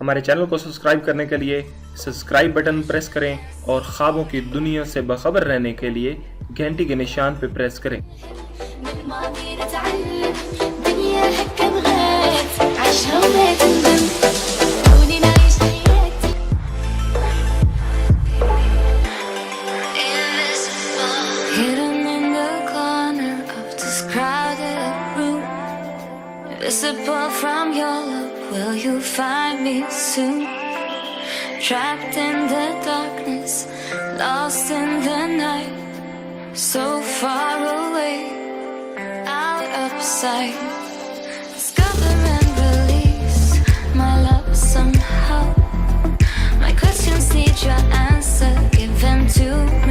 हमारे चैनल को सब्सक्राइब करने के लिए सब्सक्राइब बटन प्रेस करें और ख्वाबों की दुनिया से बाखबर रहने के लिए घंटी के निशान पर प्रेस करें। Visible from your love, will you find me soon? Trapped in the darkness, lost in the night, so far away, out of sight. Discover and release my love somehow. My questions need your answer, give them to me.